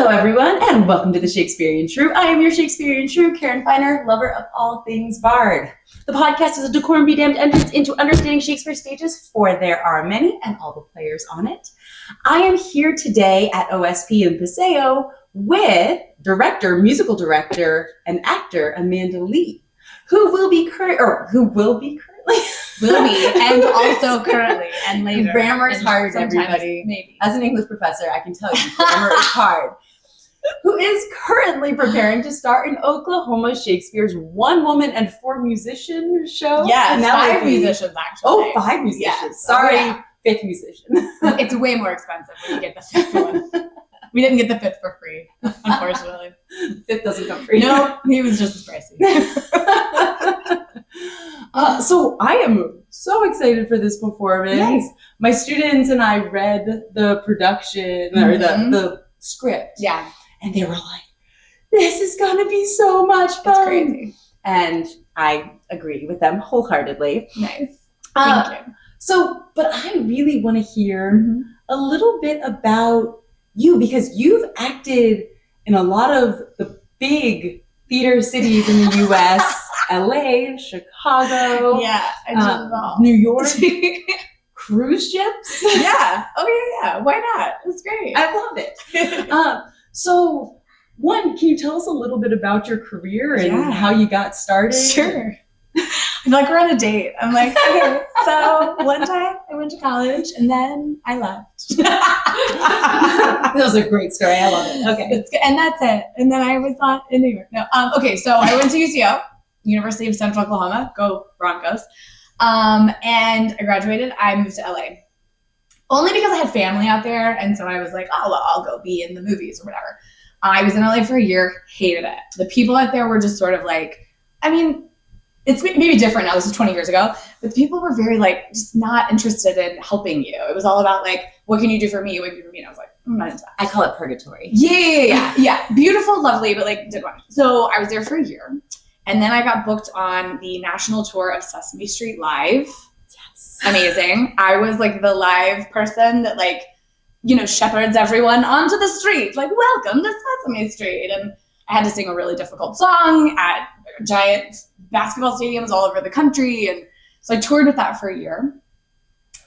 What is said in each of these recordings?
Hello, everyone, and welcome to the Shakespearean Shrew. I am your Shakespearean Shrew, Karen Feiner, lover of all things Bard. The podcast is a decorum be damned entrance into understanding Shakespeare's stages, for there are many, and all the players on it. I am here today at OSP in Paseo with musical director, and actor Amanda Lee, who will be currently, and also currently, and later. Grammar's hard, everybody. Maybe. As an English professor, I can tell you, grammar is hard. Who is currently preparing to star in Oklahoma Shakespeare's One Woman and Four Musician show? Yeah, Penelope. 5 musicians, actually. Oh, 5 musicians. Yes. Sorry, Oh, yeah. 5th musician. It's way more expensive when you get the 5th one. We didn't get the 5th for free, unfortunately. 5th doesn't come free. No, he was just as pricey. So I am so excited for this performance. Yes. My students and I read the production or the script. Yeah. And they were like, this is going to be so much fun. It's crazy. And I agree with them wholeheartedly. Nice. Thank you. But I really want to hear a little bit about you, because you've acted in a lot of the big theater cities in the U.S., LA, Chicago. Yeah, I did it all. New York. Cruise ships. Yeah. Oh, yeah. Why not? It's great. I love it. So, one, can you tell us a little bit about your career and how you got started? Sure. I feel like we're on a date. I'm like, okay, so one time I went to college and then I left. That was a great story. I love it. Okay. It's good. And that's it. And then I was not in New York. No. Okay, so I went to UCO, University of Central Oklahoma. Go Broncos. And I graduated. I moved to LA. Only because I had family out there, and so I was like, oh, well, I'll go be in the movies or whatever. I was in LA for a year, hated it. The people out there were just sort of like, I mean, it's maybe different now, this is 20 years ago, but the people were very like, just not interested in helping you. It was all about like, what can you do for me? What can you do for me? And I was like, I'm not into that. I call it purgatory. Yeah. Beautiful, lovely, but like, didn't want to. So I was there for a year, and then I got booked on the national tour of Sesame Street Live. Yes. Amazing. I was like the live person that like, shepherds everyone onto the street, like, welcome to Sesame Street. And I had to sing a really difficult song at giant basketball stadiums all over the country. And so I toured with that for a year.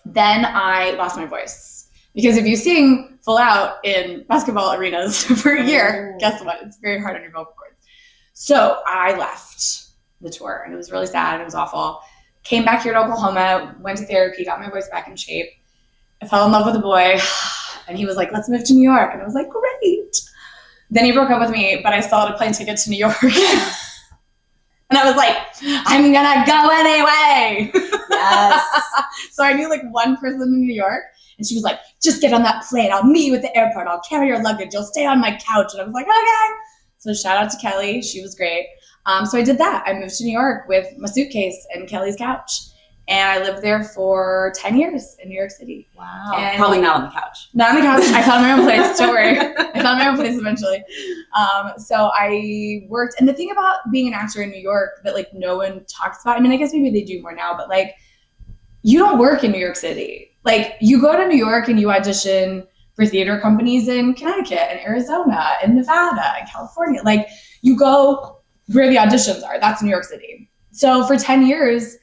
Then I lost my voice, because if you sing full out in basketball arenas for a year, guess what? It's very hard on your vocal cords. So I left the tour, and it was really sad. It was awful. Came back here to Oklahoma, went to therapy, got my voice back in shape. I fell in love with a boy, and he was like, let's move to New York. And I was like, great. Then he broke up with me, but I still had a plane ticket to New York. And I was like, I'm gonna go anyway. Yes. So I knew like one person in New York, and she was like, just get on that plane. I'll meet you at the airport. I'll carry your luggage. You'll stay on my couch. And I was like, okay. So shout out to Kelly. She was great. So I did that. I moved to New York with my suitcase and Kelly's couch. And I lived there for 10 years in New York City. Wow. And probably not on the couch. Not on the couch. I found my own place. Don't worry. I found my own place eventually. So I worked. And the thing about being an actor in New York that like no one talks about, I mean, I guess maybe they do more now, but like you don't work in New York City. Like you go to New York and you audition for theater companies in Connecticut and Arizona and Nevada and California. Like you go where the auditions are. That's New York City. So for 10 years,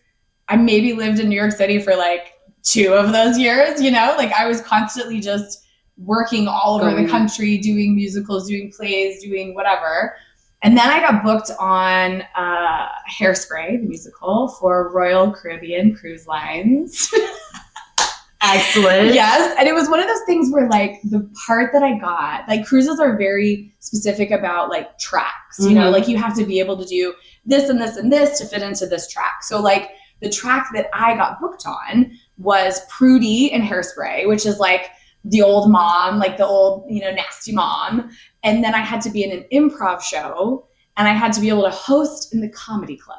I maybe lived in New York City for like 2 of those years, like I was constantly just working all over the country, doing musicals, doing plays, doing whatever. And then I got booked on Hairspray, the musical, for Royal Caribbean Cruise Lines. Excellent. Yes. And it was one of those things where like the part that I got, like cruises are very specific about like tracks, like you have to be able to do this and this and this to fit into this track. So like the track that I got booked on was Prudy in Hairspray, which is like the old mom, like the old, nasty mom. And then I had to be in an improv show, and I had to be able to host in the comedy club.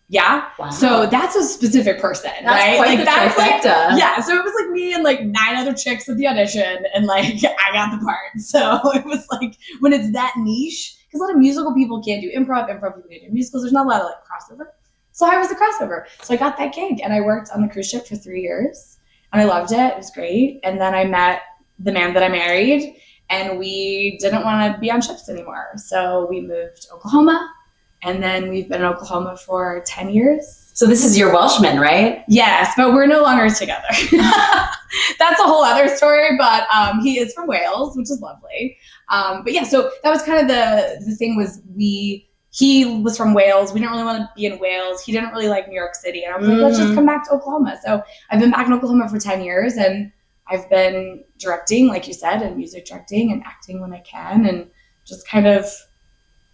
Yeah. Wow. So that's a specific person, right? Quite like the that's trifecta. like, yeah. So it was like me and like 9 other chicks at the audition, and like I got the part. So it was like when it's that niche, because a lot of musical people can't do improv people can't do musicals. There's not a lot of like crossover. So I was a crossover. So I got that gig, and I worked on the cruise ship for 3 years, and I loved it. It was great. And then I met the man that I married, and we didn't want to be on ships anymore. So we moved to Oklahoma, and then we've been in Oklahoma for 10 years. So this is your Welshman, right? Yes, but we're no longer together. That's a whole other story, but he is from Wales, which is lovely. But yeah, so that was kind of the thing was he was from Wales. We didn't really want to be in Wales. He didn't really like New York City. And I was like, let's just come back to Oklahoma. So I've been back in Oklahoma for 10 years, and I've been directing, like you said, and music directing and acting when I can, and just kind of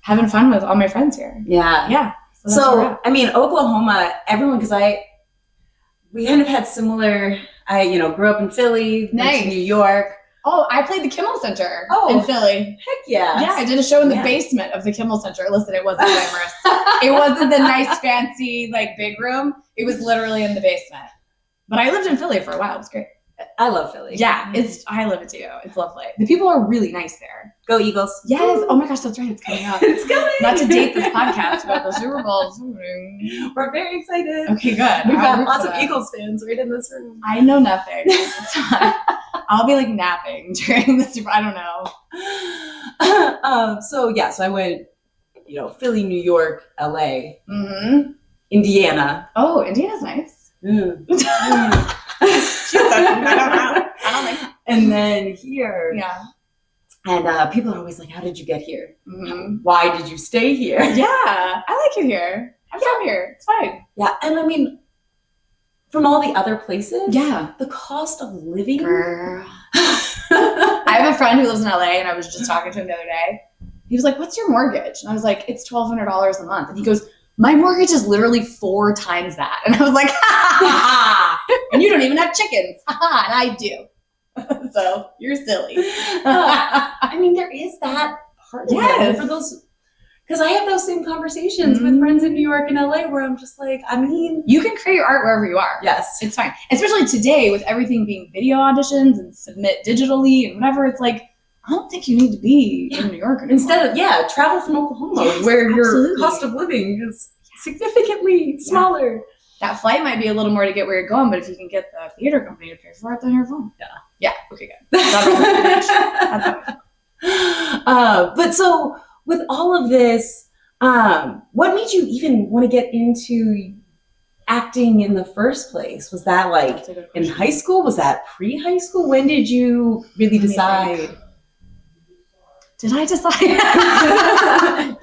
having fun with all my friends here. Yeah. Yeah. So I mean, Oklahoma, everyone, because we kind of had similar, grew up in Philly, went to New York. Oh, I played the Kimmel Center in Philly. Heck yeah. Yeah, I did a show in the basement of the Kimmel Center. Listen, it wasn't glamorous. It wasn't the nice, fancy, big room. It was literally in the basement. But I lived in Philly for a while. It was great. I love Philly. Yeah, I love it too. It's lovely. The people are really nice there. Go Eagles. Yes. Woo. Oh my gosh, that's right. It's coming up. It's coming. Not to date this podcast about the Super Bowl. We're very excited. Okay, good. We've got lots of Eagles fans right in this room. I know nothing. I'll be napping during the Super. I don't know. So I went, Philly, New York, LA, Indiana. Oh, Indiana's nice. I don't think. And then here. Yeah. And people are always like, how did you get here? Why did you stay here? Yeah. I like it here. I'm from here. It's fine. Yeah. And I mean, from all the other places. Yeah. The cost of living. Girl. I have a friend who lives in LA, and I was just talking to him the other day. He was like, what's your mortgage? And I was like, it's $1,200 a month. And he goes, my mortgage is literally 4 times that. And I was like, and you don't even have chickens. And I do. So you're silly. I mean, there is that part of it for those, because I have those same conversations with friends in New York and LA where I'm just like, I mean, you can create your art wherever you are. Yes. It's fine. Especially today with everything being video auditions and submit digitally and whatever. It's like, I don't think you need to be in New York anymore. Instead of, travel from Oklahoma where your cost of living is significantly smaller. That flight might be a little more to get where you're going, but if you can get the theater company to pay for it, then you're fine. Yeah. Yeah. Okay, good. That's but so with all of this, what made you even want to get into acting in the first place? Was that in high school? Was that pre-high school? When did you really decide? Did I decide?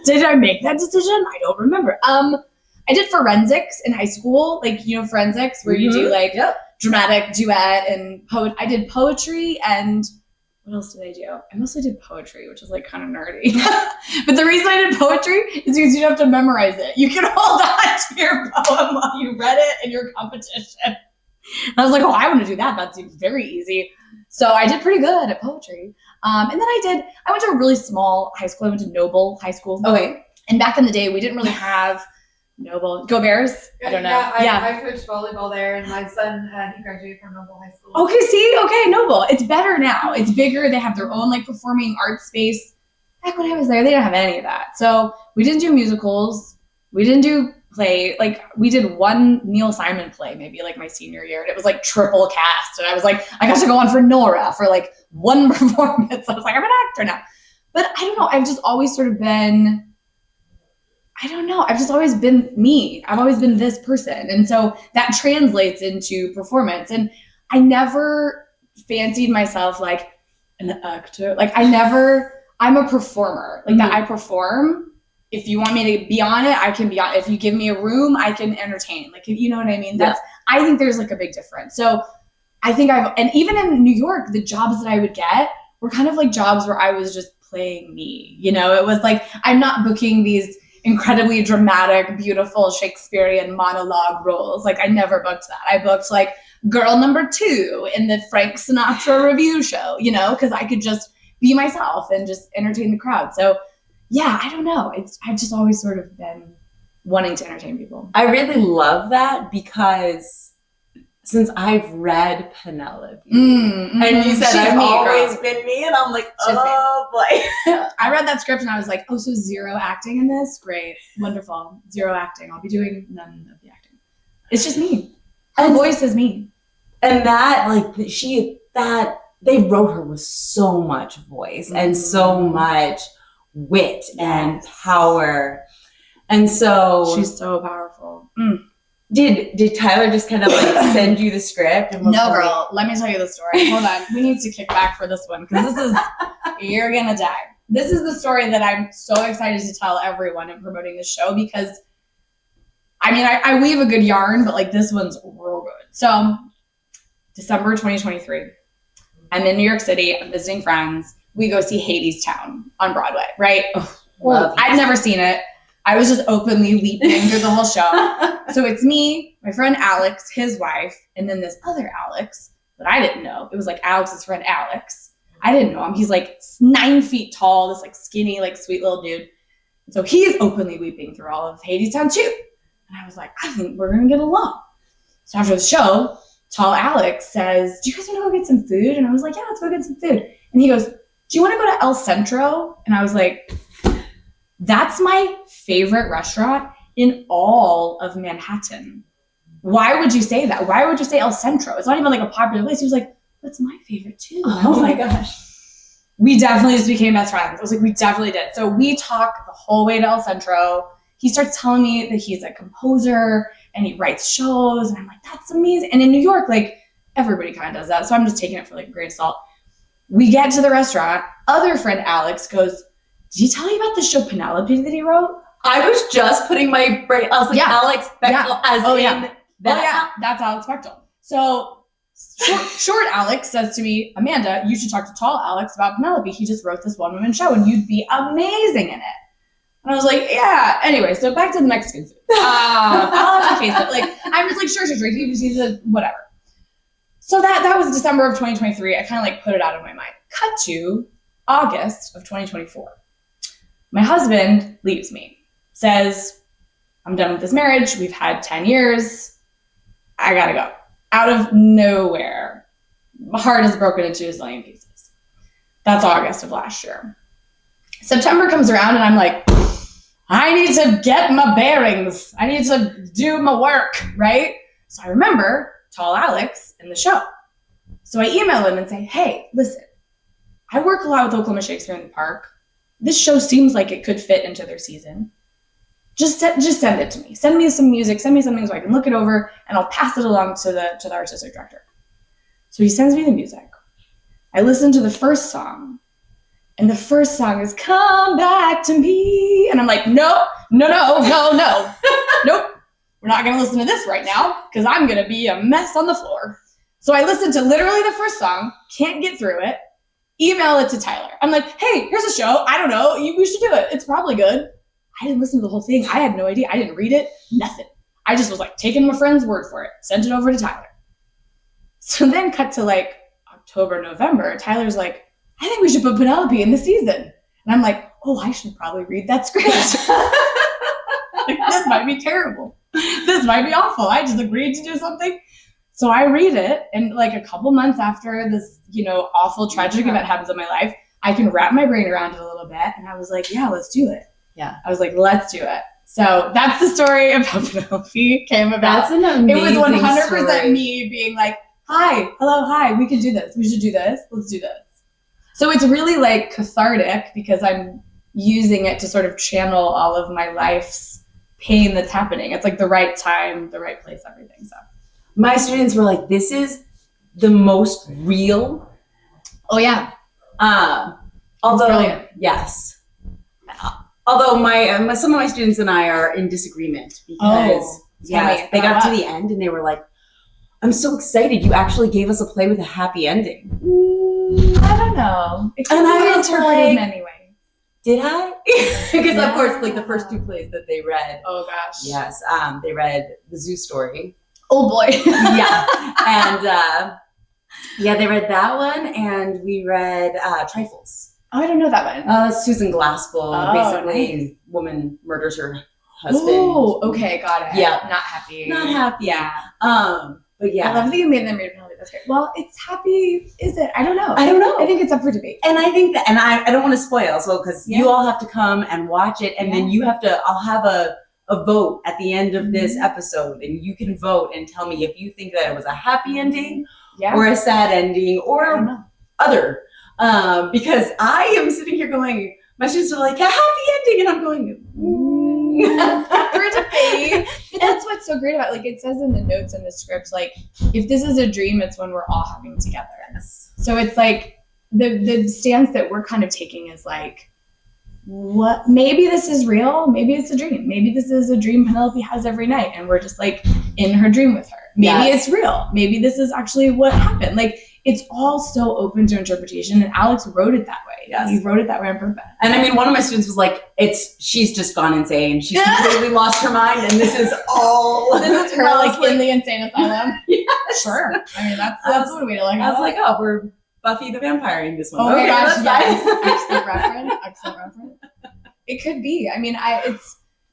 Did I make that decision? I don't remember. I did forensics in high school, forensics where you do dramatic duet and I did poetry, and what else did I do? I mostly did poetry, which is kind of nerdy. But the reason I did poetry is because you don't have to memorize it. You can hold on to your poem while you read it in your competition. And I was like, oh, I want to do that. That seems very easy. So I did pretty good at poetry. And then I went to a really small high school. I went to Noble High School. Okay. And back in the day, we didn't really have Noble. Go Bears? I don't know. I coached volleyball there, and my son, he graduated from Noble High School. Okay, Noble. It's better now. It's bigger. They have their own performing arts space. Back when I was there, they didn't have any of that. So we didn't do musicals. We didn't do play. We did one Neil Simon play, maybe my senior year, and it was triple cast. And I was like, I got to go on for Nora for one performance. I was like, I'm an actor now. But I don't know. I've just always sort of been, I've just always been me. I've always been this person. And so that translates into performance. And I never fancied myself an actor. I'm a performer. That I perform. If you want me to be on it, I can be on it. If you give me a room, I can entertain. You know what I mean? I think there's a big difference. So I think and even in New York, the jobs that I would get were kind of jobs where I was just playing me. It was I'm not booking these incredibly dramatic, beautiful Shakespearean monologue roles. I never booked that. I booked girl number 2 in the Frank Sinatra review show, because I could just be myself and just entertain the crowd. So yeah, I don't know. I've just always sort of been wanting to entertain people. I really love that because since I've read Penelope, and you said I've always been me, and I'm like, oh boy. I read that script and I was like, oh, so 0 acting in this? Great, wonderful. 0 acting. I'll be doing none of the acting. It's just me. Her voice is me. And that, they wrote her with so much voice and so much wit and power. And so she's so powerful. Did Tyler just kind of like send you the script? And No, girl. Let me tell you the story. Hold on. We need to kick back for this one because this is, you're going to die. This is the story that I'm so excited to tell everyone in promoting the show because, I mean, I weave a good yarn, but like this one's real good. So December 2023, I'm in New York City. I'm visiting friends. We go see Hadestown on Broadway, right? Well, I'd never seen it. I was just openly weeping through the whole show. So it's me, my friend Alex, his wife, and then this other Alex that I didn't know. It was like Alex's friend Alex. I didn't know him. He's like 9 feet tall, this like skinny, like sweet little dude. So he's openly weeping through all of Hadestown too. And I was like, I think we're going to get along. So after the show, tall Alex says, do you guys want to go get some food? And I was like, yeah, let's go get some food. And he goes, do you want to go to El Centro? And I was like, that's my favorite restaurant in all of Manhattan. Why would you say that? Why would you say El Centro? It's not even like a popular place. He was like, that's my favorite too. Oh my gosh. We definitely just became best friends. I was like, we definitely did. So we talked the whole way to El Centro. He starts telling me that he's a composer and he writes shows. And I'm like, that's amazing. And in New York, like everybody kind of does that. So I'm just taking it for like a grain of salt. We get to the restaurant. Other friend Alex goes, did he tell you about the show Penelope that he wrote? I was just putting my brain. I was like, Alex Bechtel that's Alex Bechtel. So short Alex says to me, Amanda, you should talk to tall Alex about Penelope. He just wrote this one-woman show and you'd be amazing in it. And I was like, yeah. Anyway, so back to the Mexican food. I'll have to taste it. Like, I'm just like, sure. He said, whatever. So that was December of 2023. I kind of like put it out of my mind. Cut to August of 2024. My husband leaves me, says, I'm done with this marriage. We've had 10 years. I gotta go. Out of nowhere, my heart is broken into a zillion pieces. That's August of last year. September comes around and I'm like, I need to get my bearings. I need to do my work, right? So I remember tall Alex in the show. So I email him and say, hey, listen, I work a lot with Oklahoma Shakespeare in the Park. This show seems like it could fit into their season. Just send it to me. Send me some music. Send me something so I can look it over and I'll pass it along to the artistic director. So he sends me the music. I listen to the first song. And the first song is Come Back to Me. And I'm like, no. Nope. We're not going to listen to this right now because I'm going to be a mess on the floor. So I listened to literally the first song, can't get through it, email it to Tyler. I'm like, hey, here's a show. I don't know. We should do it. It's probably good. I didn't listen to the whole thing. I had no idea. I didn't read it. Nothing. I just was like taking my friend's word for it. Sent it over to Tyler. So then cut to like October, November. Tyler's like, I think we should put Penelope in the season. And I'm like, oh, I should probably read that script. Like, this might be terrible. This might be awful. I just agreed to do something. So I read it. And like a couple months after this, awful tragic event happens in my life, I can wrap my brain around it a little bit. And I was like, yeah, let's do it. Yeah. I was like, let's do it. So that's the story of how Penelope came about. That's an amazing It was 100% story. me being like, hi, hello, hi, we can do this. We should do this. Let's do this. So it's really like cathartic because I'm using it to sort of channel all of my life's pain that's happening. It's like the right time, the right place, everything. So my students were like, this is the most real. Oh yeah. Although, brilliant. yes. Although my some of my students and I are in disagreement because they got to the end and they were like, I'm so excited. You actually gave us a play with a happy ending. I don't know. It can And I be was interpreted in like, many ways. Did I? Because of course, like the first two plays that they read. Oh gosh. Yes. They read the Zoo Story. Oh boy. Yeah. And they read that one and we read Trifles. Oh, I don't know that one. Susan Glaspell. Basically, nice. Woman murders her husband. Oh, okay, got it. Yeah. Not happy. Not happy. Yeah. But yeah. I love that you made them read Penelope. That's great. Well, it's happy, is it? I don't know. I think it's up for debate. And I think that, and I don't want to spoil as well, because you all have to come and watch it, and then I'll have a vote at the end of this episode, and you can vote and tell me if you think that it was a happy ending or a sad ending, or other. Because I am sitting here going, my students are like, a happy ending. And I'm going, for debate. But that's what's so great about it. Like it says in the notes in the script, like if this is a dream, it's when we're all having together. So it's like the stance that we're kind of taking is like, what? Maybe this is real. Maybe it's a dream. Maybe this is a dream Penelope has every night, and we're just like in her dream with her. Maybe it's real. Maybe this is actually what happened. Like it's all so open to interpretation, and Alex wrote it that way. Yes. He wrote it that way on purpose. And I mean, one of my students was like, she's just gone insane. She's completely lost her mind, and this is all. This is her like in the insane asylum. Yes. Sure. I mean, that's one way to look at it. I was like, oh, we're Buffy the Vampire in this one. Oh my gosh, yes. Excellent reference. Excellent reference. It could be. I mean,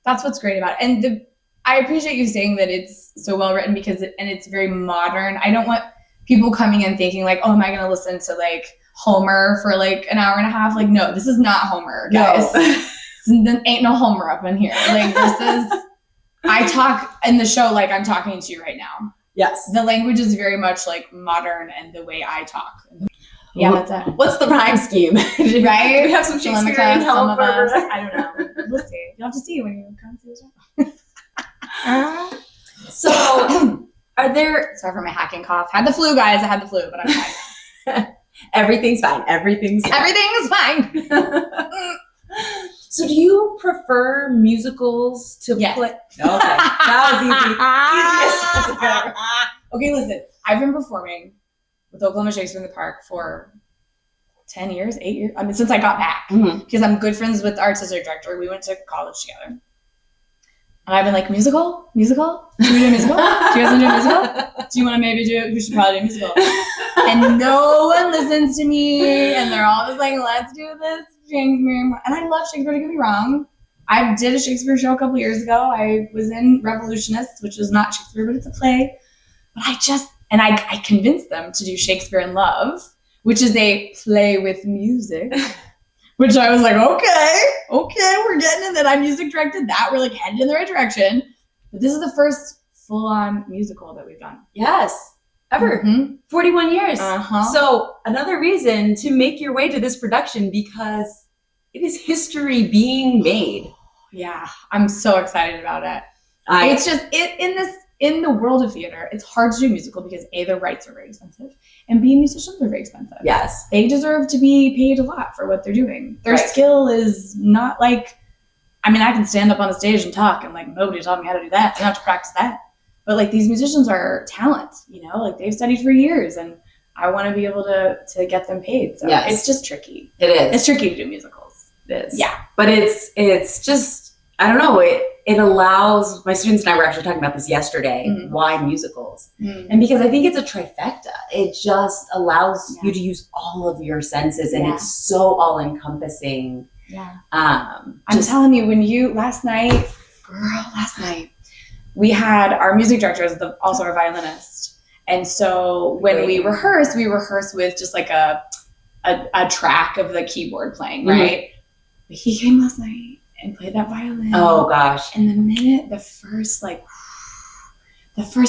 that's what's great about it. And I appreciate you saying that it's so well written because it's very modern. I don't want people coming in thinking like, oh, am I going to listen to like Homer for like an hour and a half? Like, no, this is not Homer, guys. No. Ain't no Homer up in here. Like this is, I talk in the show like I'm talking to you right now. Yes. The language is very much like modern and the way I talk. Yeah, that's it. What's the rhyme scheme? Right? Do we have some Shakespearean help? Some of us. I don't know. We'll see. You'll have to see when you come see the show. So, are there... Sorry for my hacking cough. Had the flu, guys. I had the flu, but I'm fine. Everything's fine. Everything's fine. Everything's fine. So do you prefer musicals to play? Okay, that was easy. Easiest. Okay, listen. I've been performing with Oklahoma Shakespeare in the Park for 10 years, 8 years. I mean, since I got back. Because I'm good friends with the artistic director. We went to college together. And I've been like, musical? Musical? Should we do a musical? Do you guys want to do a musical? Do you want to maybe do it? We should probably do a musical. And no one listens to me. And they're all just like, let's do this Shakespeare. And I love Shakespeare, don't get me wrong. I did a Shakespeare show a couple years ago. I was in Revolutionists, which is not Shakespeare, but it's a play. But I convinced them to do Shakespeare in Love, which is a play with music. Which I was like, okay, we're getting it. That I music directed that. We're like headed in the right direction. But this is the first full-on musical that we've done. Yes, ever. 41 years. So another reason to make your way to this production because it is history being made. Yeah, I'm so excited about it. It's just in the world of theater, it's hard to do a musical because A, the rights are very expensive, and B, musicians are very expensive. Yes. They deserve to be paid a lot for what they're doing. Their skill is not like, I mean, I can stand up on the stage and talk and like nobody taught me how to do that. I don't have to practice that. But like these musicians are talent, you know, like they've studied for years and I want to be able to get them paid. So it's just tricky. It is. It's tricky to do musicals. It is. Yeah. But it's just, I don't know, it allows, my students and I were actually talking about this yesterday, why musicals? And because I think it's a trifecta. It just allows you to use all of your senses and it's so all encompassing. Yeah. I'm telling you, last night, we had our music director as also our violinist. And so when we rehearsed with just like a track of the keyboard playing, right? But he came last night and played that violin. Oh gosh. And the minute the first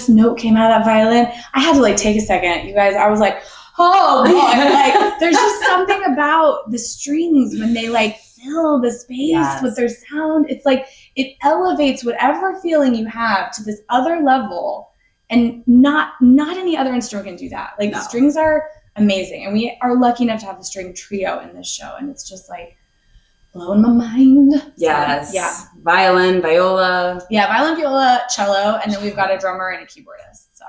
note came out of that violin, I had to like take a second. You guys, I was like, oh boy. Like there's just something about the strings when they like fill the space with their sound. It's like it elevates whatever feeling you have to this other level. And not any other instrument can do that. Like the strings are amazing. And we are lucky enough to have the string trio in this show. And it's just like blowing my mind. Yes. So, yeah. Violin, viola. Yeah, violin, viola, cello, and then we've got a drummer and a keyboardist. So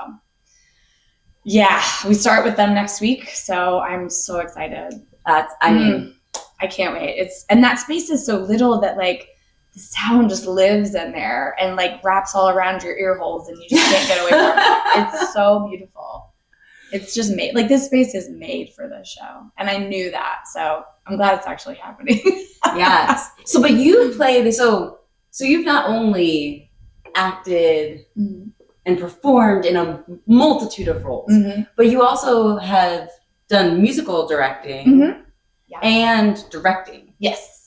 yeah, we start with them next week. So I'm so excited. I mean, I can't wait. And that space is so little that like the sound just lives in there and like wraps all around your ear holes and you just can't get away from it. It's so beautiful. It's just made, like this space is made for this show. And I knew that. So I'm glad it's actually happening. Yes. So, but you played, so you've not only acted and performed in a multitude of roles, but you also have done musical directing and directing. Yes.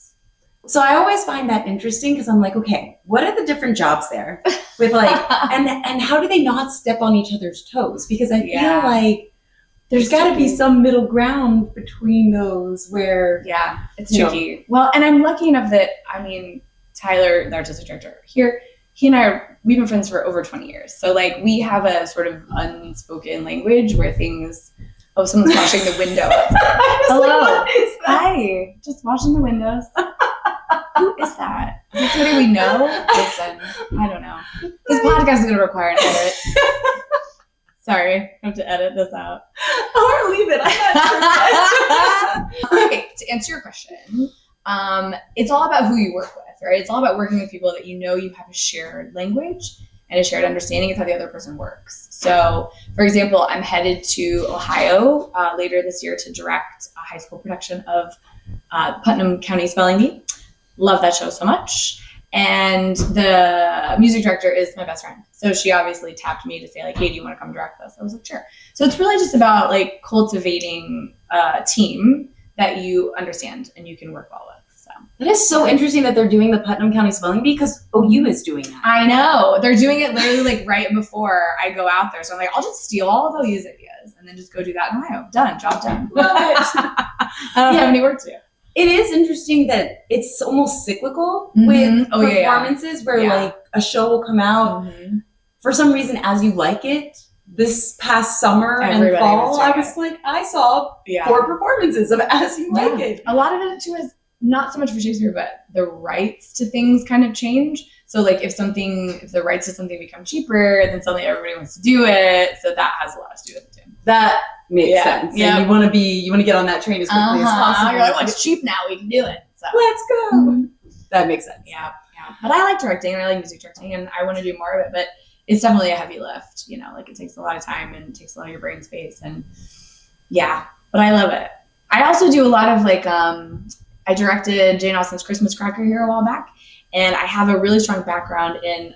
So I always find that interesting because I'm like, okay, what are the different jobs there with like, and how do they not step on each other's toes? Because I feel like there's got to be some middle ground between those where Yeah, it's tricky. Well, and I'm lucky enough that, I mean, Tyler, the artistic director here, he and we've been friends for over 20 years. So like we have a sort of unspoken language where things, someone's washing the window. Hello. Like, what is that? Hi, just washing the windows. Who is that? Is this somebody we know? Listen, I don't know. This podcast is going to require an edit. Sorry, I have to edit this out. Or leave it. I'm not sure. Okay, to answer your question, it's all about who you work with, right? It's all about working with people that you know you have a shared language and a shared understanding of how the other person works. So, for example, I'm headed to Ohio later this year to direct a high school production of Putnam County Spelling Bee. Love that show so much. And the music director is my best friend. So she obviously tapped me to say like, hey, do you want to come direct this? I was like, sure. So it's really just about like cultivating a team that you understand and you can work well with. So It is so interesting that they're doing the Putnam County Spelling Bee because OU is doing that. I know. They're doing it literally like right before I go out there. So I'm like, I'll just steal all of OU's ideas and then just go do that in Ohio. Done. Job done. Love it. I don't have any work to do. It is interesting that it's almost cyclical Mhm. with Oh, yeah, performances where Yeah. like a show will come out for some reason as you like it. This past summer Everybody and fall, was I doing was like, I saw Yeah. 4 performances of As You Like It. A lot of it too is not so much for Shakespeare, but the rights to things kind of change. So like if the rights to something become cheaper, then suddenly everybody wants to do it. So that has a lot to do with it too. That makes sense. Yeah. And you want to get on that train as quickly as possible. You're like, well, it's cheap now. We can do it. So Let's go. Mhm. That makes sense. yeah. But I like directing and I like music directing and I want to do more of it. But it's definitely a heavy lift. You know, like it takes a lot of time and it takes a lot of your brain space. And yeah, but I love it. I also do a lot of like, I directed Jane Austen's Christmas Cracker here a while back. And I have a really strong background in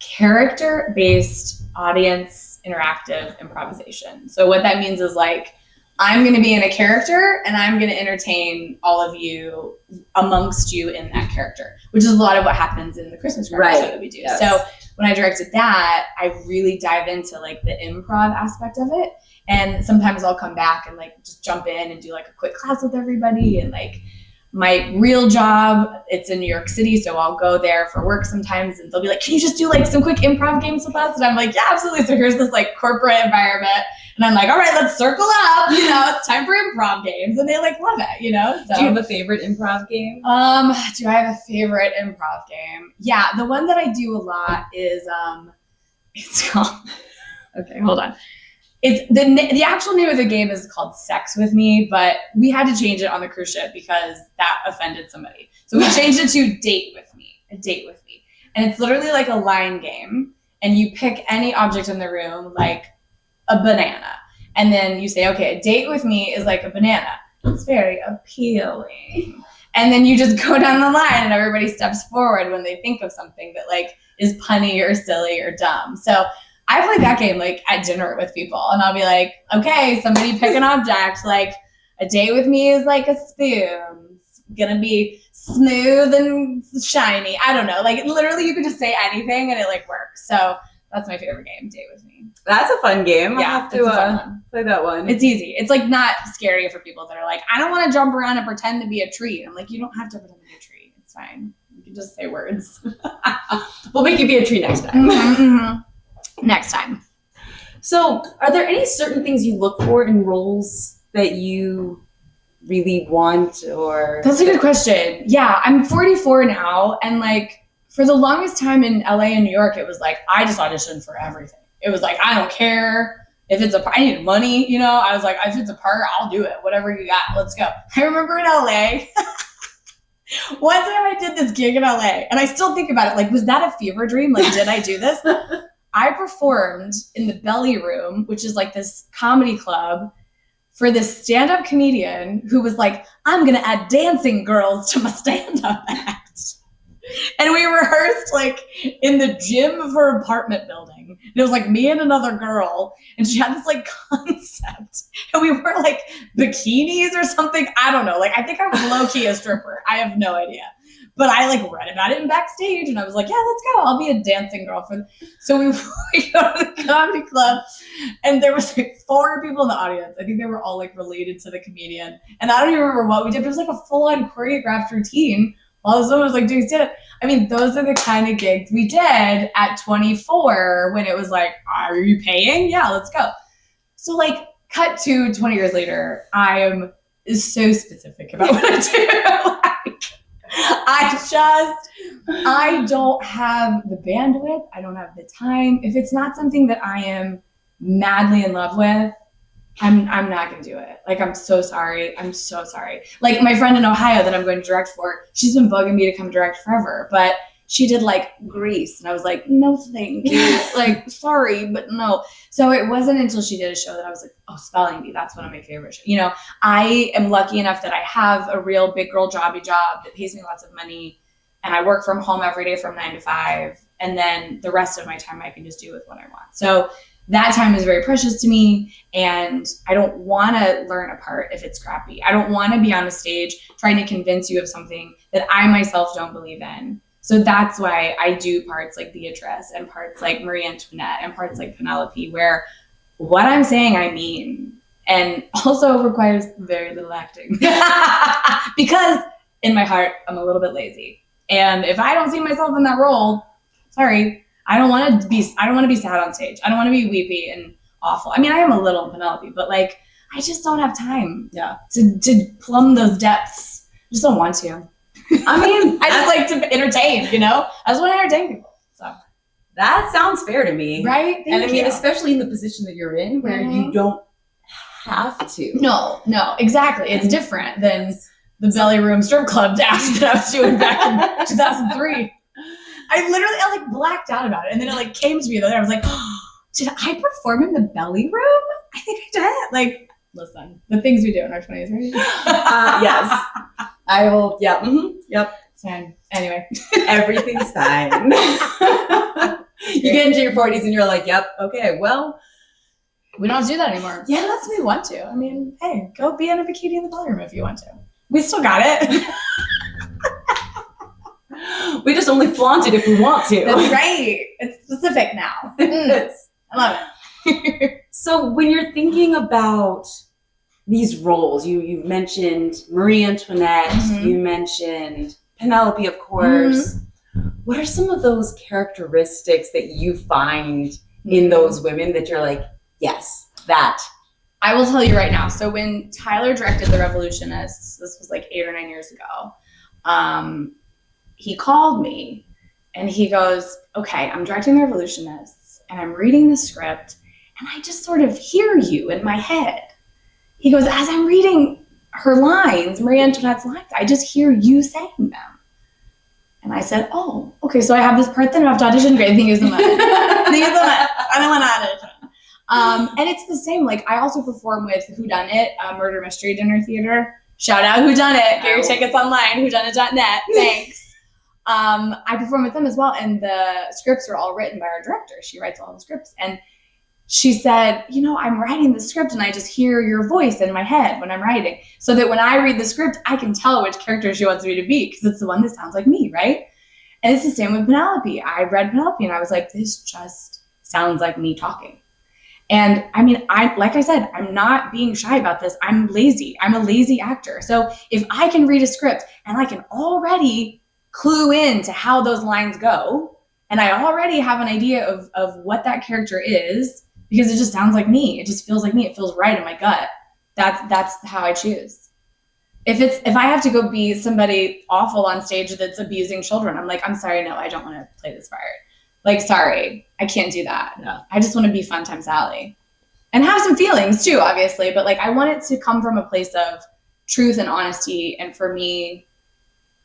character-based audience interactive improvisation. So what that means is like, I'm going to be in a character and I'm going to entertain all of you amongst you in that character, which is a lot of what happens in the Christmas Cracker show that we do. Yes. So when I directed that, I really dive into like the improv aspect of it. And sometimes I'll come back and like just jump in and do like a quick class with everybody. And like my real job, it's in New York City, so I'll go there for work sometimes and they'll be like, can you just do like some quick improv games with us? And I'm like, yeah, absolutely. So here's this like corporate environment. And I'm like, all right, let's circle up. You know, it's time for improv games. And they like love it, you know? So, Do you have a favorite improv game? do I have a favorite improv game? Yeah, the one that I do a lot is, it's called, okay, hold on. It's the actual name of the game is called Sex With Me, but we had to change it on the cruise ship because that offended somebody. So we changed it to Date With Me, a date with me. And it's literally like a line game. And you pick any object in the room, like a banana. And then you say, okay, a date with me is like a banana. It's very appealing. And then you just go down the line and everybody steps forward when they think of something that like is punny or silly or dumb. So I play that game like at dinner with people and I'll be like, okay, somebody pick an object. Like a date with me is like a spoon. It's gonna be smooth and shiny. I don't know. Like literally you could just say anything and it like works. So that's my favorite game, Date With Me. That's a fun game. Yeah, I'll have it's a fun to one. play that one. It's easy. It's like not scary for people that are like, I don't want to jump around and pretend to be a tree. I'm like, you don't have to pretend to be a tree. It's fine. You can just say words. We'll make you be a tree next time. Next time. So, are there any certain things you look for in roles that you really want or? That's a good question. Yeah, I'm 44 now. And like for the longest time in LA and New York, it was like, I just auditioned for everything. It was like, I don't care if it's I need money, you know? I was like, if it's a part, I'll do it. Whatever you got, let's go. I remember in LA, one time I did this gig in LA and I still think about it. Like, was that a fever dream? Like, did I do this? I performed in the Belly Room, which is like this comedy club for this stand-up comedian who was like, I'm going to add dancing girls to my stand-up act. And we rehearsed like in the gym of her apartment building. And it was like me and another girl. And she had this like concept. And we wore like bikinis or something. I don't know. Like, I think I was low-key a stripper. I have no idea. But I like read about it in backstage and I was like, yeah, let's go. I'll be a dancing girlfriend. So we go to the comedy club and there was like 4 people in the audience. I think they were all like related to the comedian. And I don't even remember what we did, but it was like a full-on choreographed routine while this woman was like doing stand-up. I mean, those are the kind of gigs we did at 24 when it was like, are you paying? Yeah, let's go. So like cut to 20 years later, I am so specific about what I do. I don't have the bandwidth. I don't have the time. If it's not something that I am madly in love with, I'm not going to do it. Like, I'm so sorry. I'm so sorry. Like my friend in Ohio that I'm going to direct for, she's been bugging me to come direct forever, but she did like Grease. And I was like, no, thank you. Like, sorry, but no. So it wasn't until she did a show that I was like, oh, Spelling Bee, that's one of my favorite shows. You know, I am lucky enough that I have a real big girl jobby job that pays me lots of money. And I work from home every day from 9 to 5. And then the rest of my time I can just do with what I want. So that time is very precious to me. And I don't want to learn a part if it's crappy. I don't want to be on a stage trying to convince you of something that I myself don't believe in. So that's why I do parts like Beatrice and parts like Marie Antoinette and parts like Penelope, where what I'm saying I mean, and also requires very little acting. Because in my heart, I'm a little bit lazy. And if I don't see myself in that role, sorry, I don't want to be sad on stage. I don't want to be weepy and awful. I mean, I am a little Penelope, but like, I just don't have time to plumb those depths. I just don't want to. I mean, I just like to entertain, you know? I just want to entertain people. So that sounds fair to me. Right? And I mean, especially in the position that you're in where you don't have to. No, exactly. It's different than the Belly Room strip club dance that I was doing back in 2003. I like blacked out about it. And then it like came to me the other day. I was like, oh, did I perform in the Belly Room? I think I did. Like, listen, the things we do in our 20s, right? Yes. I will. Yeah. Mm-hmm, yep. It's fine. Anyway, everything's fine. You get into your 40s and you're like, yep. Okay. Well, we don't do that anymore. Yeah, unless we want to. I mean, hey, go be in a bikini in the ballroom if you want to. We still got it. We just only flaunt it if we want to. That's right. It's specific now. I love it. So when you're thinking about these roles, you mentioned Marie Antoinette, you mentioned Penelope, of course. What are some of those characteristics that you find in those women that you're like, yes, that? I will tell you right now. So when Tyler directed The Revolutionists, this was like 8 or 9 years ago, he called me and he goes, okay, I'm directing The Revolutionists and I'm reading the script and I just sort of hear you in my head. He goes, as I'm reading her lines, Marie Antoinette's lines, I just hear you saying them. And I said, oh, okay, so I have this part that I have to audition. Great, thank you so much. Thank you so much. I don't want to audition. And it's the same. Like, I also perform with Whodunit, Murder Mystery Dinner Theater. Shout out Whodunit. Get your tickets online, whodunit.net. Thanks. I perform with them as well. And the scripts are all written by our director. She writes all the scripts. And she said, you know, I'm writing the script and I just hear your voice in my head when I'm writing. So that when I read the script, I can tell which character she wants me to be because it's the one that sounds like me, right? And it's the same with Penelope. I read Penelope and I was like, this just sounds like me talking. And I mean, like I said, I'm not being shy about this. I'm lazy. I'm a lazy actor. So if I can read a script and I can already clue in to how those lines go, and I already have an idea of what that character is, because it just sounds like me. It just feels like me. It feels right in my gut. That's how I choose. If I have to go be somebody awful on stage that's abusing children, I'm like, I'm sorry, no, I don't want to play this part. Like, sorry, I can't do that. Yeah. I just want to be Fun Time Sally. And have some feelings too, obviously, but like I want it to come from a place of truth and honesty. And for me,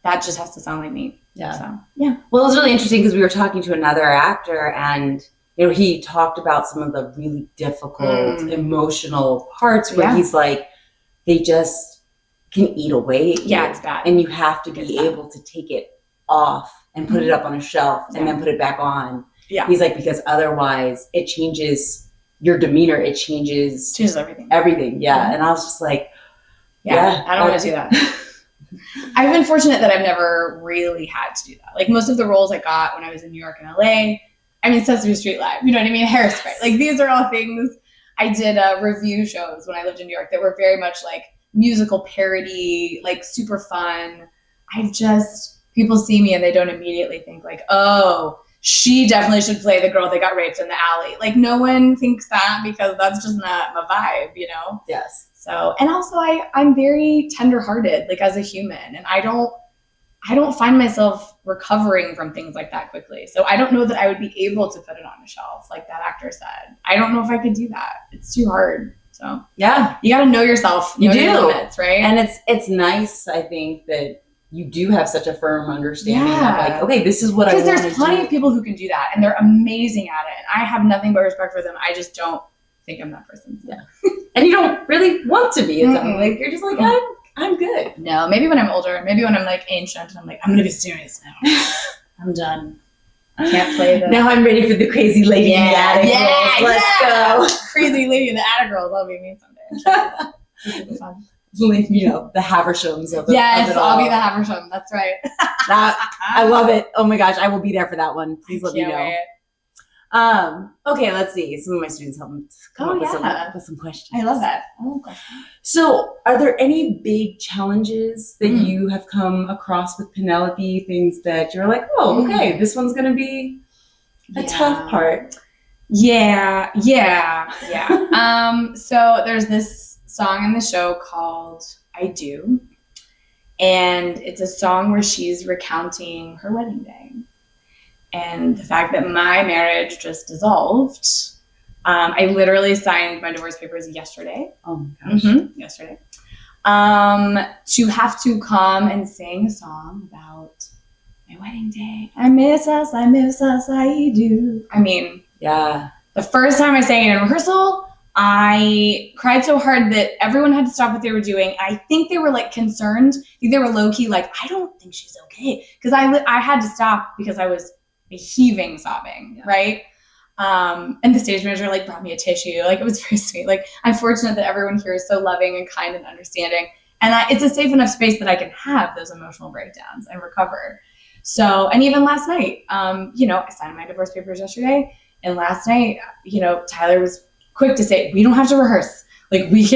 that just has to sound like me. Yeah. So, yeah. Well, it was really interesting because we were talking to another actor and you know, he talked about some of the really difficult emotional parts where he's like, they just can eat away at you. Yeah, it's bad. And you have to be able to take it off and put it up on a shelf and then put it back on. Yeah. He's like, because otherwise it changes your demeanor. It changes everything. Everything. Yeah. And I was just like, I don't want to do that. I've been fortunate that I've never really had to do that. Like most of the roles I got when I was in New York and LA, I mean, Sesame Street Live, you know what I mean? Hairspray. Like these are all things. I did review shows when I lived in New York that were very much like musical parody, like super fun. People see me and they don't immediately think like, oh, she definitely should play the girl that got raped in the alley. Like no one thinks that because that's just not my vibe, you know? Yes. So, and also I'm very tenderhearted, like as a human, and I don't find myself recovering from things like that quickly. So I don't know that I would be able to put it on a shelf like that actor said. I don't know if I could do that. It's too hard. So yeah, you got to know yourself, know your limits, right? And it's nice, I think, that you do have such a firm understanding of like, okay, this is what I want to do. Because there's plenty of people who can do that, and they're amazing at it. And I have nothing but respect for them. I just don't think I'm that person. So. Yeah. And you don't really want to be. It's like you're just like, I'm good. No, maybe when I'm older, maybe when I'm like ancient, I'm like, I'm gonna be serious now. I'm done. I can't play this. Now I'm ready for the crazy lady in the attic. Let's go. Crazy lady in the attic girls. That'll be me someday. It'll be fun. You know, the Havershams of it. Yes, of it all. I'll be the Haversham. That's right. I love it. Oh my gosh, I will be there for that one. Please let me know. Wait. Okay, let's see. Some of my students help me come up with some questions. I love that. So, are there any big challenges that you have come across with Penelope? Things that you're like, oh, okay, this one's going to be a tough part. Yeah. So there's this song in the show called I Do. And it's a song where she's recounting her wedding day. And the fact that my marriage just dissolved. I literally signed my divorce papers yesterday. Oh my gosh. Yesterday. To have to come and sing a song about my wedding day. I miss us, I do. I mean, yeah. The first time I sang it in rehearsal, I cried so hard that everyone had to stop what they were doing. I think they were like concerned. I think they were low key like, I don't think she's okay. Because I had to stop because I was heaving, sobbing, right? And the stage manager like brought me a tissue. Like it was very sweet. Like I'm fortunate that everyone here is so loving and kind and understanding. And it's a safe enough space that I can have those emotional breakdowns and recover. So, and even last night, I signed my divorce papers yesterday. And last night, Tyler was quick to say, we don't have to rehearse. Like you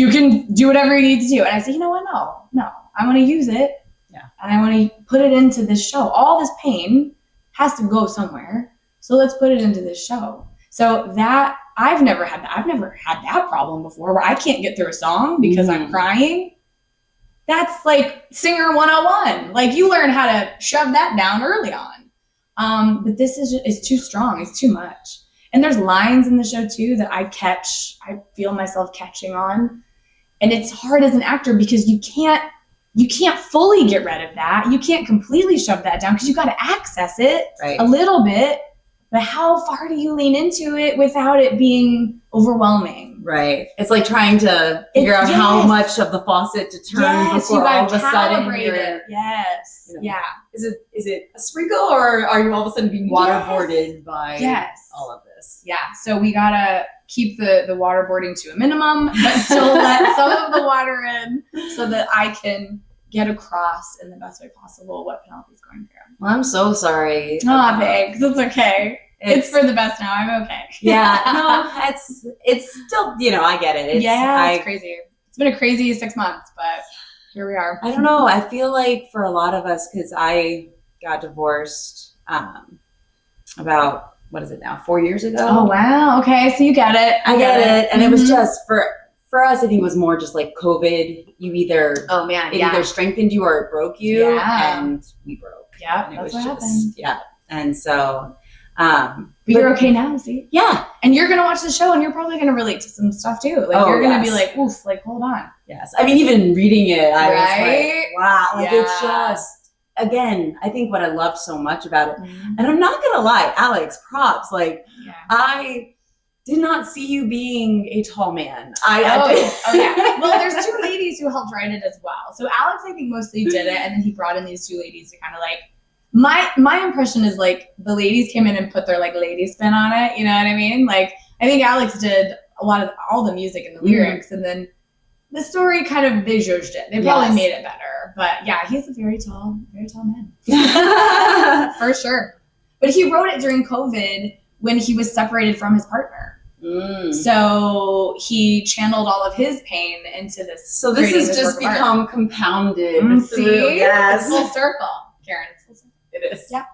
can do whatever you need to do. And I said, you know what? No, I want to use it. Yeah. And I want to put it into this show. All this pain has to go somewhere. So let's put it into this show. So that I've never had that problem before where I can't get through a song because I'm crying. That's like singer 101. Like you learn how to shove that down early on. But this is too strong. It's too much. And there's lines in the show too that I feel myself catching on. And it's hard as an actor because you can't fully get rid of that. You can't completely shove that down because you got to access it a little bit. But how far do you lean into it without it being overwhelming? Right. It's like trying to figure out how much of the faucet to turn before all of a sudden you're... Yes. Yeah. Is it a sprinkle or are you all of a sudden being waterboarded by all of this? Yeah. So we got to keep the waterboarding to a minimum, but still let some of the water in so that I can get across in the best way possible what Penelope's going through. Well, I'm so sorry. Oh, thanks. It's okay. It's for the best now. I'm okay. Yeah. No, it's still, I get it. It's crazy. It's been a crazy 6 months, but here we are. I don't know. I feel like for a lot of us, because I got divorced about, 4 years ago? Oh, wow. Okay. So you get it. I get it. And it was just for us, I think it was more just like COVID. You either, either strengthened you or it broke you. Yeah. And we broke. Yeah. And that's what happened. Yeah. And so, but you're okay now, see? Yeah. And you're going to watch the show and you're probably going to relate to some stuff too. Like you're going to be like, oof, like, hold on. Yes. I mean, even reading it, I was like, wow. Like it's just, again, I think what I loved so much about it, and I'm not going to lie, Alex, props. Like I did not see you being a tall man. Yeah. Well, there's two ladies who helped write it as well. So Alex, I think mostly did it. And then he brought in these two ladies to kind of like, my impression is like the ladies came in and put their like lady spin on it. You know what I mean? Like I think Alex did a lot of all the music and the lyrics, and then the story kind of they zhuzhed it. They probably made it better. there. But yeah, he's a very tall man. For sure. But he wrote it during COVID when he was separated from his partner. So he channeled all of his pain into this. So this has just become compounded. See? Yes. It's full circle, Karen. It's full circle. It is. Yeah.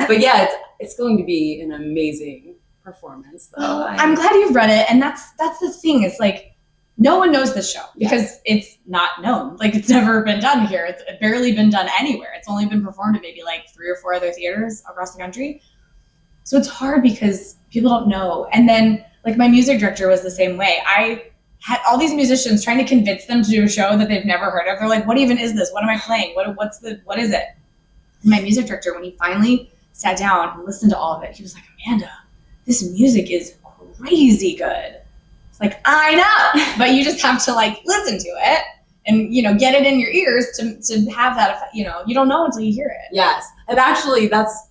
But yeah, it's going to be an amazing performance, though. I'm glad you've read it, and that's the thing. It's like no one knows this show because it's not known. Like it's never been done here. It's barely been done anywhere. It's only been performed at maybe like 3 or 4 other theaters across the country. So it's hard because people don't know. And then like my music director was the same way. I had all these musicians trying to convince them to do a show that they've never heard of. They're like, what even is this? What am I playing? What is it? And my music director, when he finally sat down and listened to all of it, he was like, Amanda, this music is crazy good. It's like, I know, but you just have to like listen to it and, get it in your ears to have that effect. You don't know until you hear it. Yes. And actually that's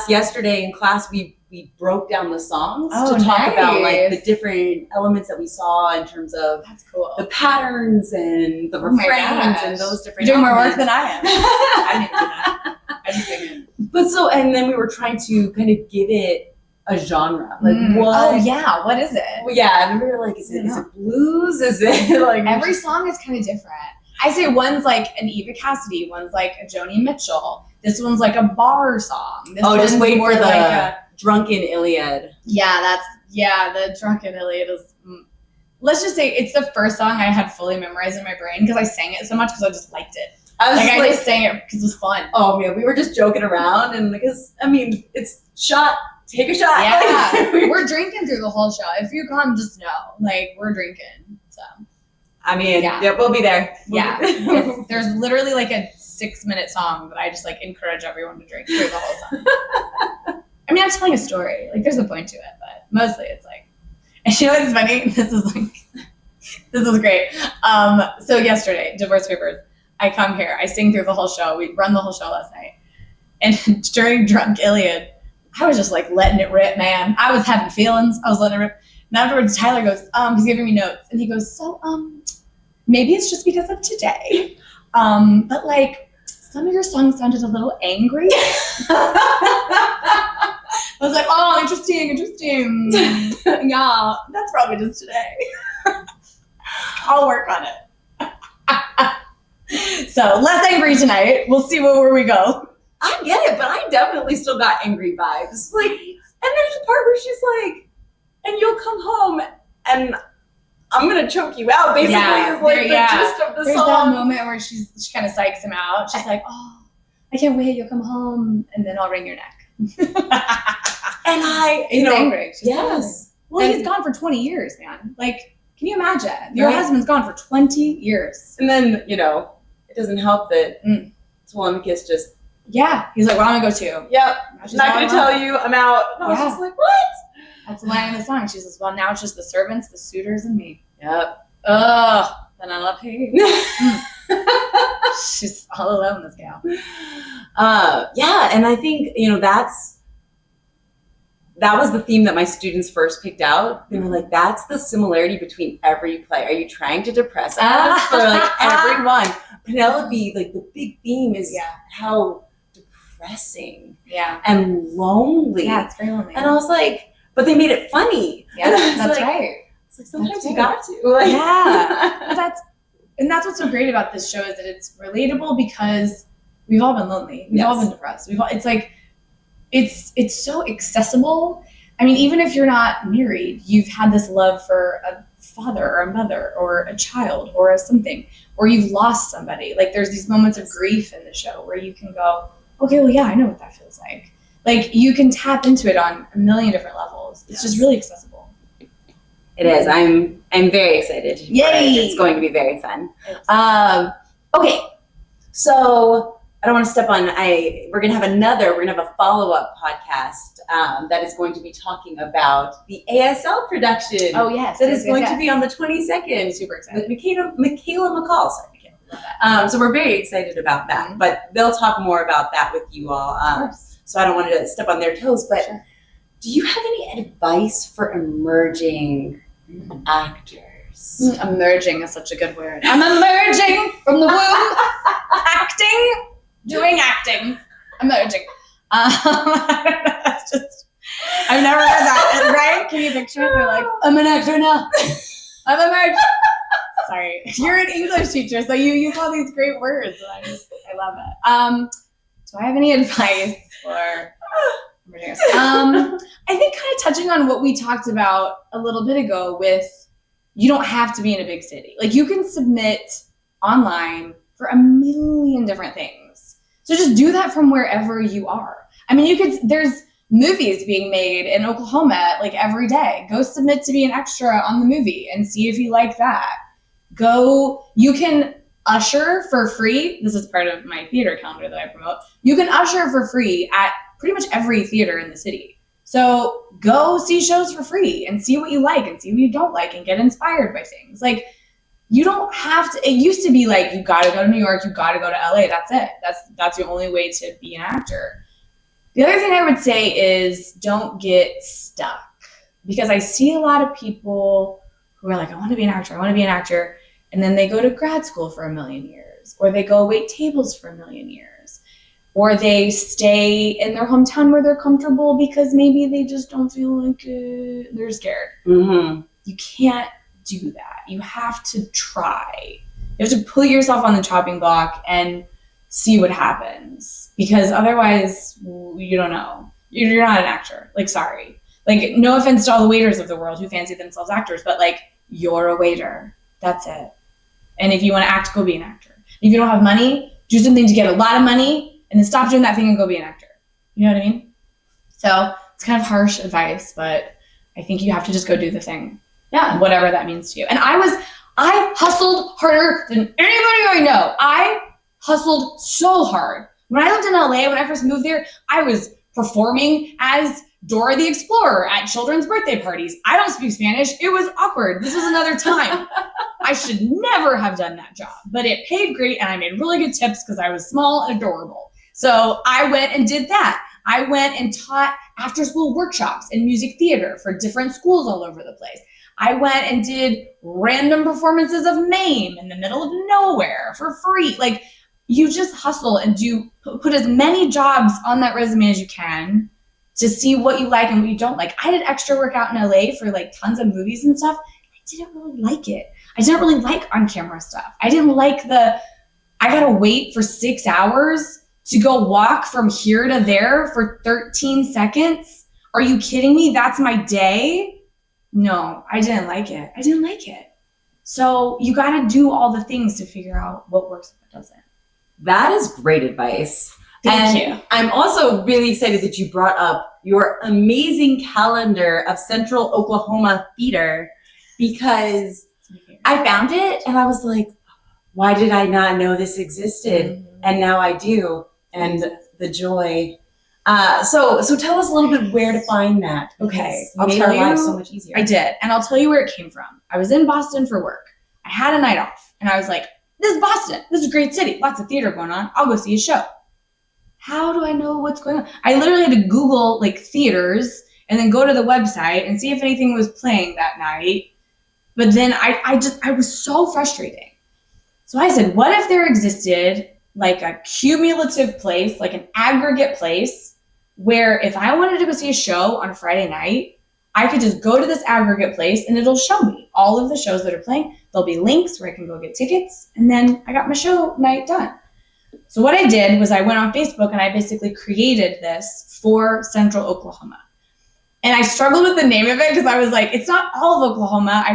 yesterday in class, we broke down the songs to talk about like the different elements that we saw in terms of that's cool. The patterns and the refrains and those different You're doing elements. more work than I am. I didn't do that. I just figured. But and then we were trying to kind of give it a genre. Like what? Oh yeah, what is it? Well, yeah, and we were like, is it blues? Is it like every song is kind of different. I say one's like an Eva Cassidy, one's like a Joni Mitchell. This one's like a bar song. This just wait for the like Drunken Iliad. Yeah, the Drunken Iliad is. Let's just say it's the first song I had fully memorized in my brain because I sang it so much because I just liked it. I just sang it because it was fun. Oh man, we were just joking around and because it's take a shot. Yeah, we're drinking through the whole show. If you come, just know, like we're drinking. So, we'll be there. There's literally like a 6-minute song that I just like encourage everyone to drink through the whole song. I'm telling a story. Like there's a point to it, but mostly it's like. And you know what's funny? This is great. So yesterday, Divorce Papers. I come here. I sing through the whole show. We run the whole show last night. And during Drunk Iliad, I was just like letting it rip, man. I was having feelings. I was letting it rip. And afterwards, Tyler goes, he's giving me notes. And he goes, so, maybe it's just because of today. But like, some of your songs sounded a little angry. I was like, oh, interesting. Yeah, that's probably just today. I'll work on it. So less angry tonight. We'll see where we go. I get it, but I definitely still got angry vibes. Like, and there's a part where she's like, and you'll come home and I'm gonna choke you out, basically, is like the gist of the There's song. That moment where she kind of psychs him out. She's like, oh, I can't wait, you'll come home, and then I'll wring your neck. And He's angry. Yes. Well, he's gone for 20 years, man. Like, can you imagine? Your husband's gone for 20 years. And then, it doesn't help that Telemachus just... Yeah. He's like, well, I'm going to go too. Yep. Not going to tell you. I'm out. And I was just like, what? That's the line in the song. She says, well, now it's just the servants, the suitors, and me. Yep. Ugh. Then I love her. She's all alone, this gal. Yeah. And I think, that was the theme that my students first picked out. They were like, that's the similarity between every play. Are you trying to depress us? For like everyone. Penelope, like the big theme is how depressing and lonely. Yeah, it's very lonely. And I was like, but they made it funny. Yeah, that's right. It's like sometimes you got to. Like, that's what's so great about this show is that it's relatable because we've all been lonely. We've all been depressed. It's like, it's so accessible. Even if you're not married, you've had this love for a father or a mother or a child or a something, or you've lost somebody. Like there's these moments of grief in the show where you can go, okay, well, yeah, I know what that feels like. Like you can tap into it on a million different levels. It's just really accessible. It is. I'm very excited. Yay! It's going to be very fun. Okay, so I don't want to step on. We're gonna have a follow-up podcast that is going to be talking about the ASL production. Oh yes, that is going to be on the 22nd. Super excited. With Michaela McCall. Sorry, Michaela. Love that. So we're very excited about that. But they'll talk more about that with you all. So I don't want to step on their toes. But do you have any advice for emerging actors? Emerging is such a good word. I'm emerging from the womb. Doing acting. Emerging. I don't know. That's just, I've never heard that. Right? Can you picture it? They're like, I'm an actor now. I've emerged. Sorry. You're an English teacher, so you use all these great words. And I love it. Do I have any advice for emerging? I think kind of touching on what we talked about a little bit ago with, you don't have to be in a big city. Like, you can submit online for a million different things. So just do that from wherever you are. I mean, there's movies being made in Oklahoma like every day. Go submit to be an extra on the movie and see if you like that. You can usher for free. This is part of my theater calendar that I promote. You can usher for free at pretty much every theater in the city. So go see shows for free and see what you like and see what you don't like and get inspired by things. Like, you don't have to, it used to be like, you gotta go to New York, you gotta go to LA, that's it. That's the only way to be an actor. The other thing I would say is, don't get stuck. Because I see a lot of people who are like, I wanna be an actor. And then they go to grad school for 1,000,000 years, or they go wait tables for 1,000,000 years, or they stay in their hometown where they're comfortable because maybe they just don't feel like it. They're scared. Mm-hmm. You can't do that. You have to try. You have to put yourself on the chopping block and see what happens, because otherwise you don't know. You're not an actor. Like, sorry. Like, no offense to all the waiters of the world who fancy themselves actors, but like, you're a waiter. That's it. And if you want to act, go be an actor. If you don't have money, do something to get a lot of money and then stop doing that thing and go be an actor. You know what I mean? So it's kind of harsh advice, but I think you have to just go do the thing. Yeah. Whatever that means to you. And I hustled harder than anybody I know. I hustled so hard. When I lived in LA, when I first moved there, I was performing as Dora the Explorer at children's birthday parties. I don't speak Spanish. It was awkward. This was another time. I should never have done that job, but it paid great and I made really good tips because I was small and adorable. So I went and did that. I went and taught after-school workshops in music theater for different schools all over the place. I went and did random performances of MAME in the middle of nowhere for free. Like, you just hustle and put as many jobs on that resume as you can to see what you like and what you don't like. I did extra work out in LA for like tons of movies and stuff. I didn't really like it. I didn't really like on-camera stuff. I didn't like I gotta wait for 6 hours to go walk from here to there for 13 seconds. Are you kidding me? That's my day? No, I didn't like it. So you gotta do all the things to figure out what works and what doesn't. That is great advice. Thank you. I'm also really excited that you brought up your amazing calendar of Central Oklahoma theater, because I found it and I was like, why did I not know this existed? Mm-hmm. And now I do. And the joy. So tell us a little bit where to find that. Okay. I'll tell you. Our lives so much easier. I did. And I'll tell you where it came from. I was in Boston for work. I had a night off and I was like, this is Boston. This is a great city. Lots of theater going on. I'll go see a show. How do I know what's going on? I literally had to Google like theaters and then go to the website and see if anything was playing that night. But then I was so frustrating. So I said, what if there existed like a cumulative place, like an aggregate place where if I wanted to go see a show on a Friday night, I could just go to this aggregate place and it'll show me all of the shows that are playing. There'll be links where I can go get tickets, and then I got my show night done. So what I did was I went on Facebook and I basically created this for Central Oklahoma. And I struggled with the name of it because I was like, it's not all of Oklahoma. I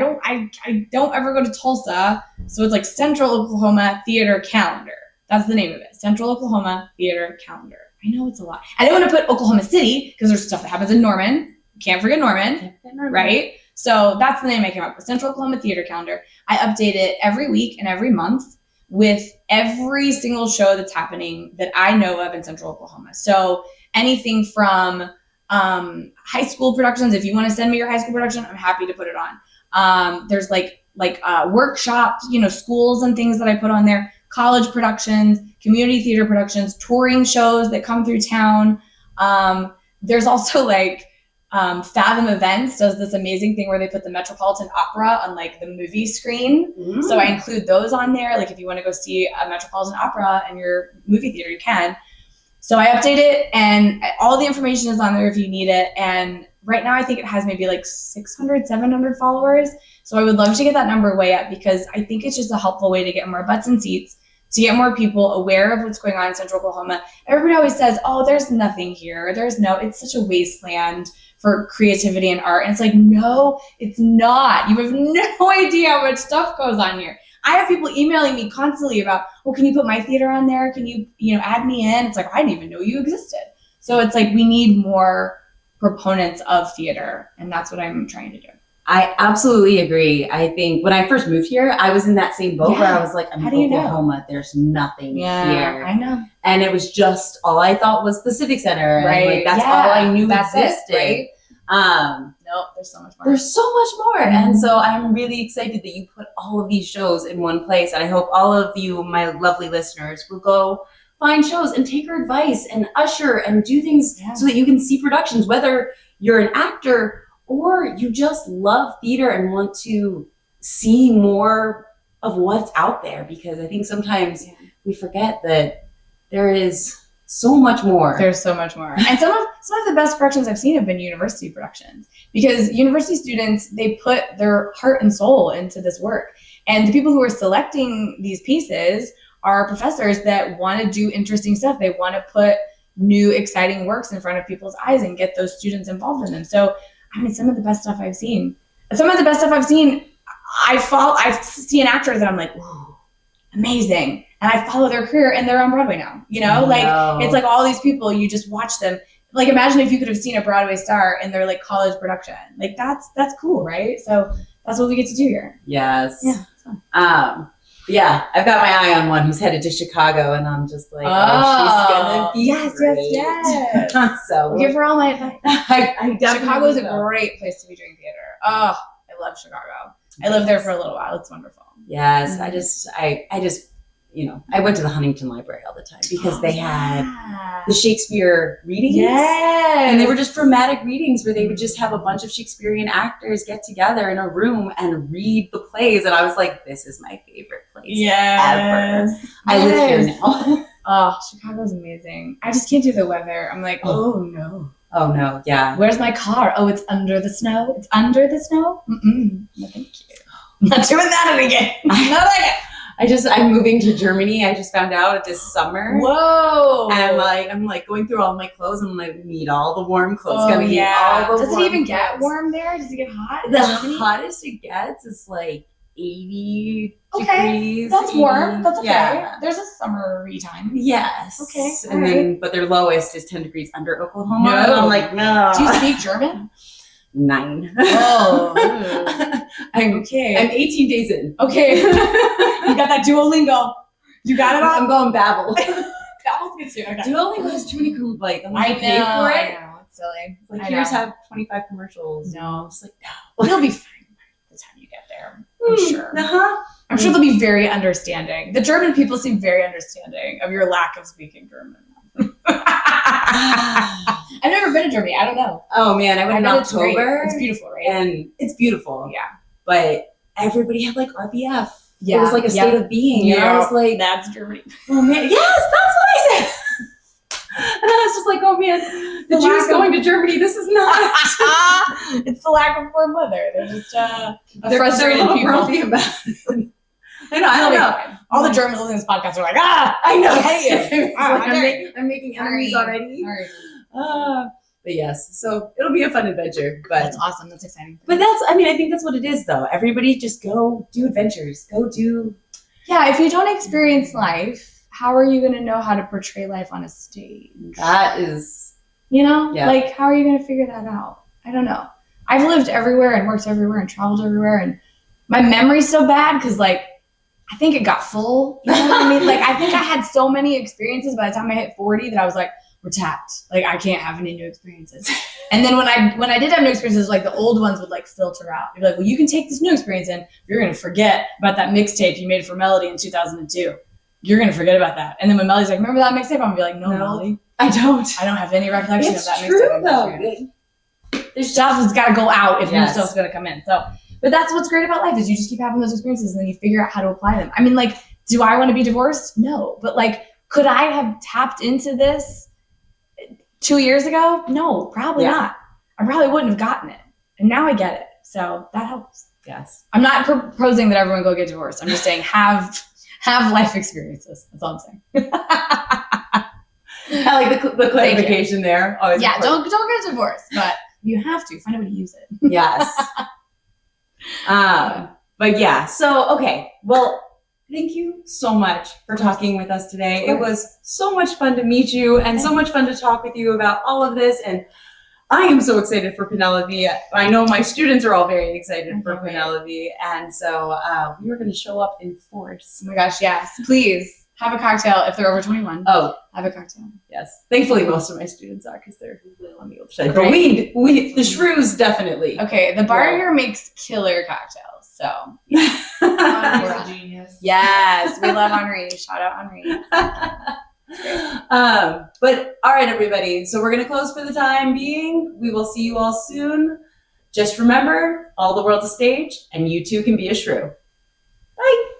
don't ever go to Tulsa. So it's like Central Oklahoma Theater Calendar. That's the name of it. Central Oklahoma Theater Calendar. I know it's a lot. I didn't want to put Oklahoma City because there's stuff that happens in Norman. Can't forget Norman, right? So that's the name I came up with, Central Oklahoma Theater Calendar. I update it every week and every month with every single show that's happening that I know of in Central Oklahoma. So anything from high school productions. If you want to send me your high school production, I'm happy to put it on. There's like workshops, schools and things that I put on there, college productions, community theater productions, touring shows that come through town. There's also like Fathom Events does this amazing thing where they put the Metropolitan Opera on like the movie screen. So I include those on there. Like if you want to go see a Metropolitan Opera in your movie theater, you can. So I update it and all the information is on there if you need it. And right now I think it has maybe like 600, 700 followers. So I would love to get that number way up because I think it's just a helpful way to get more butts in seats, to get more people aware of what's going on in Central Oklahoma. Everybody always says, oh, there's nothing here. It's such a wasteland for creativity and art. And it's like, no, it's not. You have no idea how much stuff goes on here. I have people emailing me constantly about, oh, can you put my theater on there? Can you add me in? It's like, I didn't even know you existed. So it's like, we need more proponents of theater. And that's what I'm trying to do. I absolutely agree. I think when I first moved here, I was in that same boat where I was like, I'm in Oklahoma. There's nothing here. I know. And it was just, all I thought was the Civic Center. Right. And like, that's all I knew existed. Right? Nope, there's so much more. There's so much more. Mm-hmm. And so I'm really excited that you put all of these shows in one place. And I hope all of you, my lovely listeners, will go find shows and take our advice and usher and do things so that you can see productions, whether you're an actor or you just love theater and want to see more of what's out there. Because I think sometimes we forget that there is so much more. There's so much more. And some of the best productions I've seen have been university productions, because university students, they put their heart and soul into this work. And the people who are selecting these pieces are professors that want to do interesting stuff. They want to put new, exciting works in front of people's eyes and get those students involved in them. So, I mean, some of the best stuff I've seen, I see an actor that I'm like, whoa, amazing. And I follow their career and they're on Broadway now, It's like all these people, you just watch them. Like, imagine if you could have seen a Broadway star in their like college production. Like that's cool, right? So that's what we get to do here. Yes. Yeah. It's fun. Yeah, I've got my eye on one who's headed to Chicago, and I'm just like, she's gonna be great. Yes. So give her all my advice. I Chicago is a great place to be doing theater. Oh, I love Chicago. I lived there for a little while. It's wonderful. Yes, I just I went to the Huntington Library all the time because they had the Shakespeare readings. Yes. And they were just dramatic readings where they would just have a bunch of Shakespearean actors get together in a room and read the plays. And I was like, this is my favorite place ever. I live here now. Oh, Chicago's amazing. I just can't do the weather. I'm like, oh no. Oh no, yeah. Where's my car? Oh, it's under the snow. It's under the snow? Mm-mm. No, thank you. I'm not doing that again. I'm moving to Germany. I just found out this summer. Whoa. And I'm going through all my clothes and I'm like, need all the warm clothes. Does it even get warm there? Does it get hot? The hottest it gets is like 80 degrees. That's 80. Warm. That's okay. Yeah. There's a summery time. Yes. Okay. And but their lowest is 10 degrees under Oklahoma. No. And I'm like, no. Do you speak German? 9. Oh. I'm 18 days in. Okay. You got that Duolingo. You got it on? I'm going Babbel. Babbel's good too. Okay. Duolingo has too many like I'm I gonna pay for it. I know. It's silly. It's like here's have 25 commercials. No. It's like no. You'll be fine by the time you get there. I'm sure. I'm sure they'll be very understanding. The German people seem very understanding of your lack of speaking German. I've never been to Germany. I don't know. Oh man, I went in October. It's beautiful, right? And it's beautiful. Yeah. But everybody had like RBF. Yeah. It was like a state of being. Yeah. And I was like, that's Germany. Oh man, yes, that's what I said. And I was just like, oh man, the Jews going to Germany, this is not. It's the lack of warm weather. They're just they're frustrated people. Grumpy about it. I don't know. All the Germans listening to this podcast are like, I know. I'm making enemies already. But yes, so it'll be a fun adventure. But that's awesome. That's exciting. But I think that's what it is though. Everybody just go do adventures. Go do. Yeah, if you don't experience life, how are you going to know how to portray life on a stage? That is. Like how are you going to figure that out? I don't know. I've lived everywhere and worked everywhere and traveled everywhere, and my memory's so bad because like I think it got full. You know what I mean? Like I think I had so many experiences by the time I hit 40 that I was like, we're tapped. Like I can't have any new experiences. And then when I did have new experiences, like the old ones would like filter out. You'd be like, well, you can take this new experience and you're gonna forget about that mixtape you made for Melody in 2002. You're gonna forget about that. And then when Melody's like, remember that mixtape? I'm gonna be like, no, Melody. I don't have any recollection of that mixtape. It's true though. There's stuff that's got to go out if new Yes. stuff's going to come in. So, but that's what's great about life is you just keep having those experiences and then you figure out how to apply them. I mean, like, do I want to be divorced? No. But like, could I have tapped into this 2 years ago? No, probably not. I probably wouldn't have gotten it. And now I get it. So that helps. Yes. I'm not proposing that everyone go get divorced. I'm just saying have life experiences. That's all I'm saying. I like the clarification there. Always Yeah, important. don't get divorced, but you have to find a way to use it. Yes. But yeah, so, okay. Well, thank you so much for talking with us today. It was so much fun to meet you and so much fun to talk with you about all of this. And I am so excited for Penelope. I know my students are all very excited for Penelope. And so we are going to show up in force. Oh my gosh, yes. Please have a cocktail if they're over 21. Oh, have a cocktail. yes. Thankfully, most of my students are because they're on the old side. But we the shrews definitely. Okay, the bar here makes killer cocktails. So Henri's a genius. yes, we love Henri. Shout out Henri. But all right, everybody. So we're going to close for the time being. We will see you all soon. Just remember, all the world's a stage and you too can be a shrew. Bye.